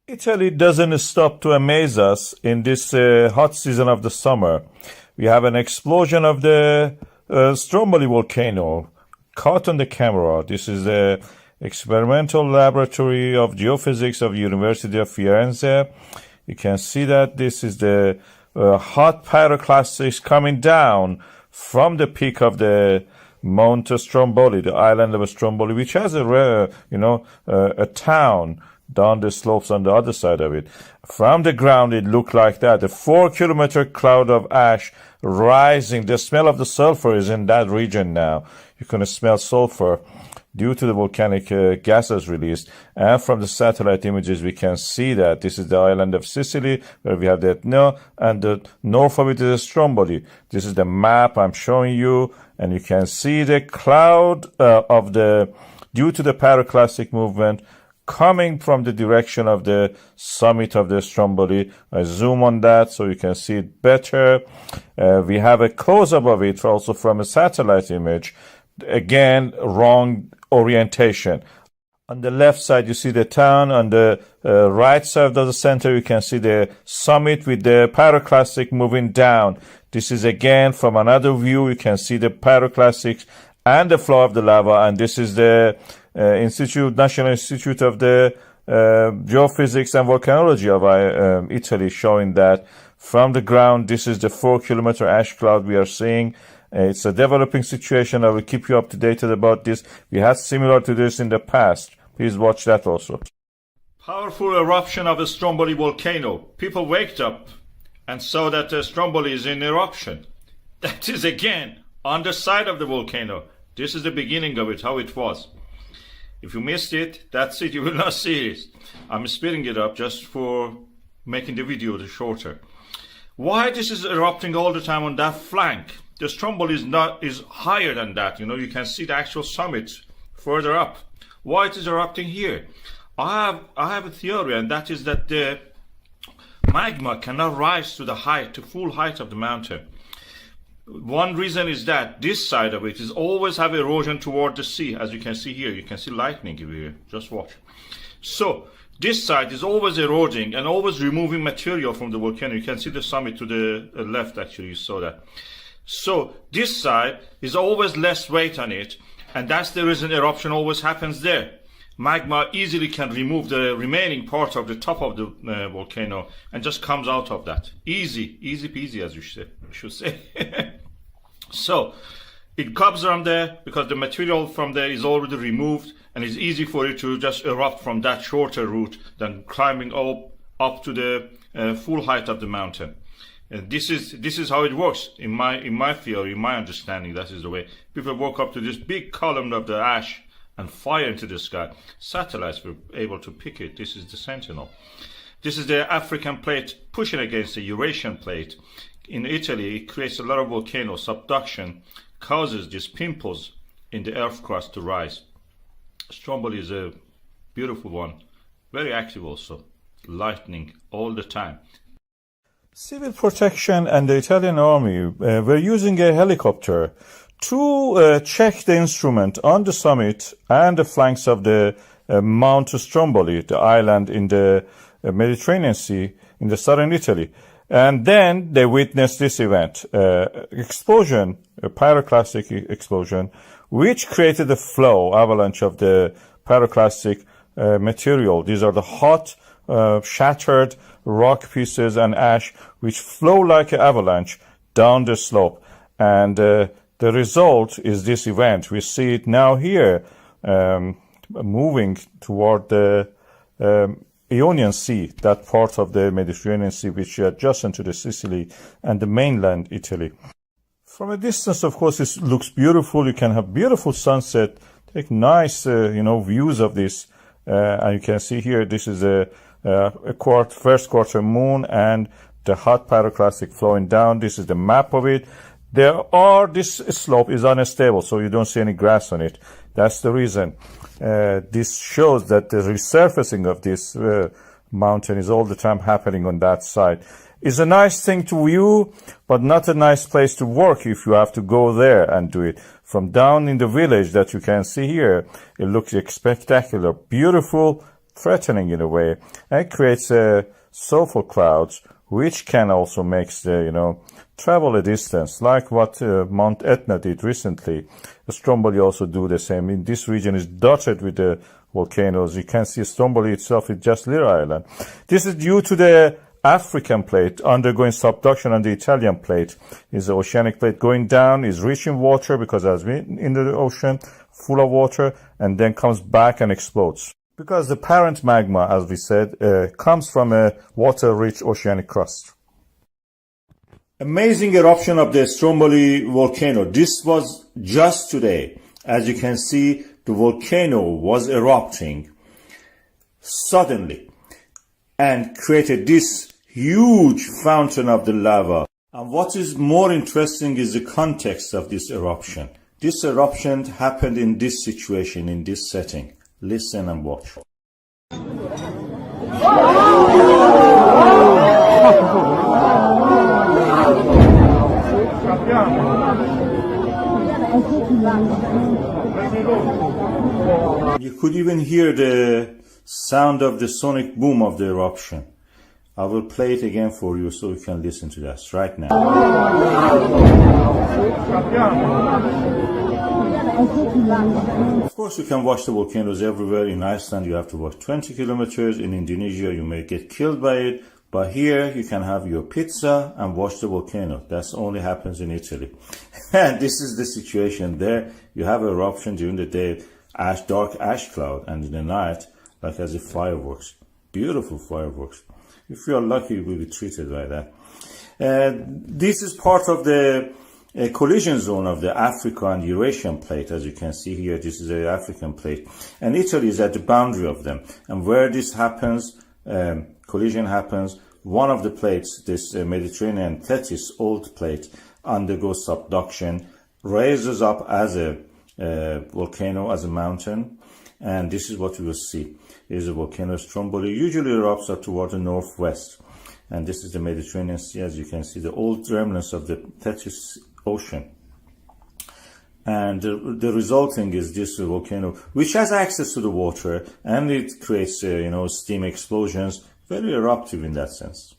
Italy doesn't stop to amaze us in this hot season of the summer. We have an explosion of the Stromboli volcano caught on the camera. This is the experimental laboratory of geophysics of University of Firenze. You can see that this is the hot pyroclastics coming down from the peak of the Mount Stromboli, the island of Stromboli, which has a town down the slopes on the other side of it. From the ground, it looked like that. A 4-kilometer cloud of ash rising. The smell of the sulfur is in that region now. You can smell sulfur due to the volcanic gases released. And from the satellite images, we can see that this is the island of Sicily, where we have the Etna, and the north of it is Stromboli. This is the map I'm showing you, and you can see the cloud due to the pyroclastic movement coming from the direction of the summit of the Stromboli. I zoom on that so you can see it better. We have a close-up of it also from a satellite image. Again, wrong orientation. On the left side, you see the town. On the right side of the center, you can see the summit with the pyroclastic moving down. This is again from another view. You can see the pyroclastics and the flow of the lava. And this is the National Institute of the Geophysics and Volcanology of Italy, showing that from the ground, this is the 4-kilometer ash cloud we are seeing. It's a developing situation. I will keep you up to date about this. We had similar to this in the past. Please watch that also. Powerful eruption of a Stromboli volcano. People waked up and saw that Stromboli is in eruption. That is again on the side of the volcano. This is the beginning of it, how it was. If you missed it, that's it. You will not see it. I'm speeding it up just for making the video shorter. Why this is erupting all the time on that flank? The Stromboli is higher than that. You can see the actual summit further up. Why it is erupting here? I have a theory, and that is that the magma cannot rise to the full height of the mountain. One reason is that this side of it is always have erosion toward the sea. As you can see here, you can see lightning here. Just watch. So this side is always eroding and always removing material from the volcano. You can see the summit to the left, actually, you saw that. So this side is always less weight on it, and that's the reason eruption always happens there. Magma easily can remove the remaining part of the top of the volcano and just comes out of that. Easy peasy, as you should say. So it comes from there because the material from there is already removed, and it's easy for it to just erupt from that shorter route than climbing up to the full height of the mountain. And this is how it works in my theory, in my understanding. That is the way people walk up to this big column of the ash and fire into the sky. Satellites were able to pick it. This is the Sentinel. This is the African plate pushing against the Eurasian plate. In Italy, it creates a lot of volcano subduction, causes these pimples in the earth crust to rise. Stromboli is a beautiful one, very active also, lightning all the time. Civil protection and the Italian army were using a helicopter to check the instrument on the summit and the flanks of the Mount Stromboli, the island in the Mediterranean Sea in the southern Italy. And then they witnessed this event, explosion, a pyroclastic explosion, which created a flow, avalanche of the pyroclastic material. These are the hot, shattered rock pieces and ash, which flow like an avalanche down the slope. And the result is this event. We see it now here, moving toward the Ionian Sea, that part of the Mediterranean Sea which is adjacent to the Sicily and the mainland Italy. From a distance, of course, it looks beautiful. You can have beautiful sunset, take nice, views of this. And you can see here, this is a first quarter moon and the hot pyroclastic flowing down. This is the map of it. This slope is unstable, so you don't see any grass on it. That's the reason. This shows that the resurfacing of this mountain is all the time happening on that side. It's a nice thing to view, but not a nice place to work if you have to go there and do it. From down in the village that you can see here, it looks spectacular, beautiful, threatening in a way, and it creates sulfur clouds, which can also make the, travel a distance, like what Mount Etna did recently. Stromboli also do the same. In this region is dotted with the volcanoes. You can see Stromboli itself is just little island. This is due to the African plate undergoing subduction on the Italian plate. Is the oceanic plate going down, is rich in water because it has been in the ocean, full of water, and then comes back and explodes. Because the parent magma, as we said, comes from a water-rich oceanic crust. Amazing eruption of the Stromboli volcano. This was just today. As you can see, the volcano was erupting suddenly and created this huge fountain of the lava. And what is more interesting is the context of this eruption. This eruption happened in this situation, in this setting. Listen and watch. You could even hear the sound of the sonic boom of the eruption. I will play it again for you so you can listen to that right now. Of course, you can watch the volcanoes everywhere. In Iceland, you have to walk 20 kilometers. In Indonesia, you may get killed by it. But here, you can have your pizza and watch the volcano. That only happens in Italy. And this is the situation there. You have eruption during the day, dark ash cloud, and in the night, like as if fireworks. Beautiful fireworks. If you are lucky, you will be treated like that. This is part of the collision zone of the Africa and Eurasian plate. As you can see here, this is the African plate. And Italy is at the boundary of them. And where this happens, collision happens, one of the plates, this Mediterranean Tethys old plate, undergoes subduction, raises up as a volcano, as a mountain. And this is what we will see. Is a volcano Stromboli, usually erupts up toward the northwest. And this is the Mediterranean Sea, as you can see, the old remnants of the Tethys Ocean. And the resulting is this volcano, which has access to the water, and it creates, steam explosions, very eruptive in that sense.